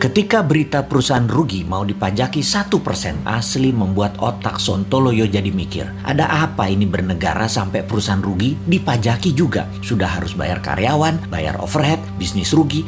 Ketika berita perusahaan rugi mau dipajaki 1%, asli membuat otak Sontoloyo jadi mikir. Ada apa ini bernegara sampai perusahaan rugi dipajaki juga? Sudah harus bayar karyawan, bayar overhead, bisnis rugi,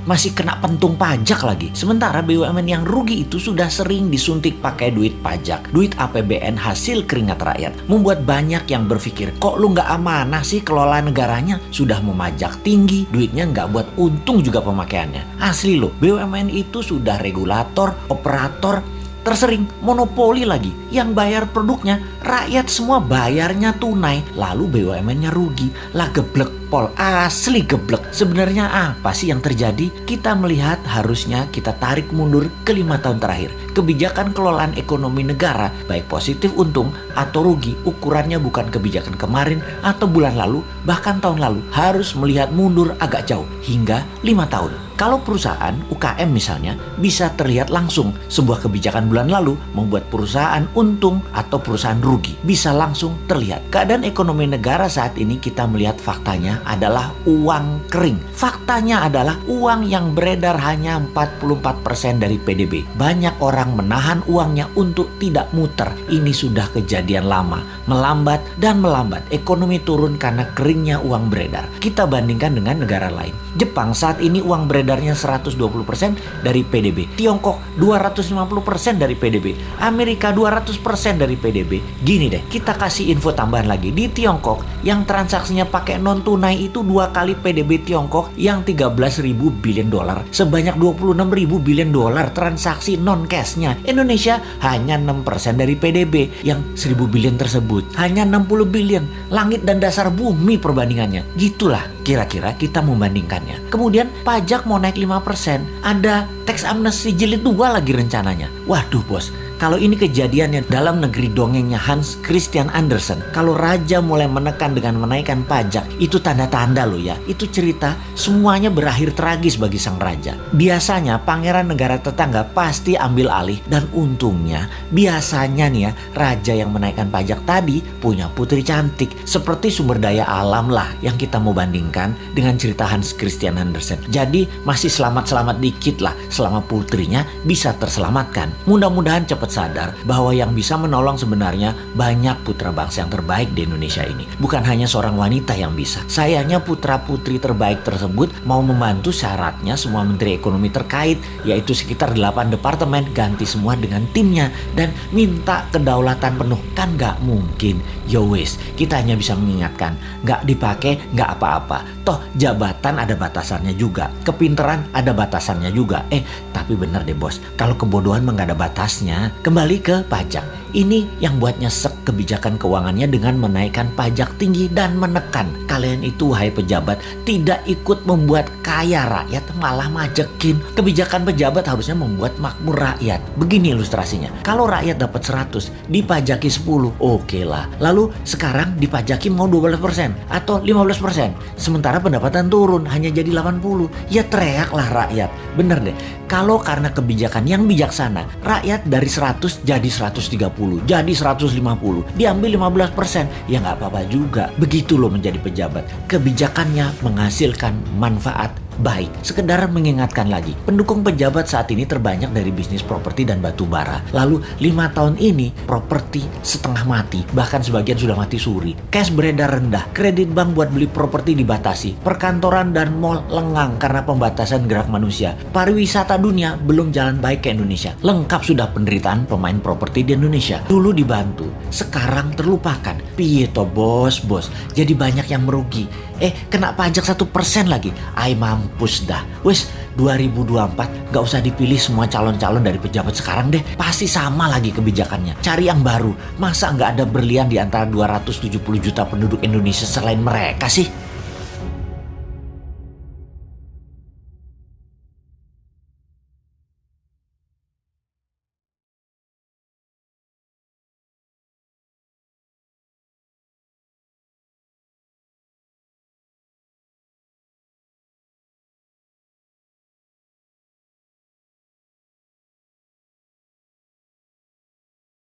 masih kena pentung pajak lagi. Sementara BUMN yang rugi itu sudah sering disuntik pakai duit pajak, duit APBN hasil keringat rakyat. Membuat banyak yang berpikir, kok lu nggak amanah sih kelola negaranya? Sudah memajak tinggi, duitnya nggak buat untung juga pemakaiannya. Asli loh, BUMN itu sudah regulator, operator, tersering monopoli lagi. Yang bayar produknya, rakyat semua bayarnya tunai. Lalu BUMN-nya rugi. Lah geblek pol, asli geblek. Sebenarnya apa sih yang terjadi? Kita melihat harusnya kita tarik mundur ke 5 tahun terakhir. Kebijakan kelolaan ekonomi negara, baik positif untung atau rugi, ukurannya bukan kebijakan kemarin atau bulan lalu, bahkan tahun lalu. Harus melihat mundur agak jauh, hingga 5 tahun. Kalau perusahaan UKM misalnya bisa terlihat langsung sebuah kebijakan bulan lalu membuat perusahaan untung atau perusahaan rugi. Bisa langsung terlihat. Keadaan ekonomi negara saat ini kita melihat faktanya adalah uang kering. Faktanya adalah uang yang beredar hanya 44% dari PDB. Banyak orang menahan uangnya untuk tidak muter. Ini sudah kejadian lama. Melambat dan melambat. Ekonomi turun karena keringnya uang beredar. Kita bandingkan dengan negara lain. Jepang saat ini uang beredarnya 120% dari PDB. Tiongkok 250% dari PDB. Amerika 200% dari PDB. Gini deh, kita kasih info tambahan lagi. Di Tiongkok yang transaksinya pakai non tunai itu 2 kali PDB Tiongkok yang 13.000 billion dolar. Sebanyak 26.000 billion dolar transaksi non cashnya. Indonesia hanya 6% dari PDB. Yang 1.000 billion tersebut hanya 60 billion. Langit dan dasar bumi perbandingannya. Gitulah kira-kira kita membandingkannya. Kemudian pajak mau naik 5%. Ada tax amnesty jilid 2 lagi rencananya. Waduh bos, kalau ini kejadiannya dalam negeri dongengnya Hans Christian Andersen, kalau raja mulai menekan dengan menaikkan pajak, itu tanda-tanda loh ya. Itu cerita semuanya berakhir tragis bagi sang raja. Biasanya pangeran negara tetangga pasti ambil alih, dan untungnya biasanya nih ya, raja yang menaikkan pajak tadi punya putri cantik. Seperti sumber daya alam lah yang kita mau bandingkan dengan cerita Hans Christian Andersen. Jadi masih selamat-selamat dikit lah selama putrinya bisa terselamatkan. Mudah-mudahan cepat sadar bahwa yang bisa menolong sebenarnya banyak putra bangsa yang terbaik di Indonesia ini. Bukan hanya seorang wanita yang bisa. Sayangnya putra-putri terbaik tersebut mau membantu syaratnya semua menteri ekonomi terkait, yaitu sekitar 8 departemen, ganti semua dengan timnya dan minta kedaulatan penuh. Kan gak mungkin. Yo wis, kita hanya bisa mengingatkan, gak dipakai gak apa-apa. Toh jabatan ada batasannya juga, kepinteran ada batasannya juga. Tapi bener deh bos, kalau kebodohan mah gak ada batasnya. Kembali ke pajak. Ini yang buat nyesek kebijakan keuangannya dengan menaikkan pajak tinggi dan menekan. Kalian itu wahai pejabat tidak ikut membuat kaya rakyat, malah majekin. Kebijakan pejabat harusnya membuat makmur rakyat. Begini ilustrasinya. Kalau rakyat dapat 100, dipajaki 10, oke lah. Lalu sekarang dipajaki mau 12% atau 15%. Sementara pendapatan turun hanya jadi 80. Ya teriaklah rakyat. Bener deh. Kalau karena kebijakan yang bijaksana, rakyat dari 100 jadi 130, jadi 150, diambil 15%, ya nggak apa-apa juga. Begitu loh menjadi pejabat. Kebijakannya menghasilkan manfaat baik. Sekedar mengingatkan lagi, pendukung pejabat saat ini terbanyak dari bisnis properti dan batu bara. Lalu 5 tahun ini properti setengah mati, bahkan sebagian sudah mati suri. Cash beredar rendah, kredit bank buat beli properti dibatasi, perkantoran dan mal lengang karena pembatasan gerak manusia. Pariwisata dunia belum jalan baik ke Indonesia. Lengkap sudah penderitaan pemain properti di Indonesia. Dulu dibantu, sekarang terlupakan. Piye toh bos, jadi banyak yang merugi. Kena pajak 1% lagi. Ay mampus dah. Wes 2024 gak usah dipilih semua calon-calon dari pejabat sekarang deh. Pasti sama lagi kebijakannya. Cari yang baru. Masa gak ada berlian di antara 270 juta penduduk Indonesia selain mereka sih?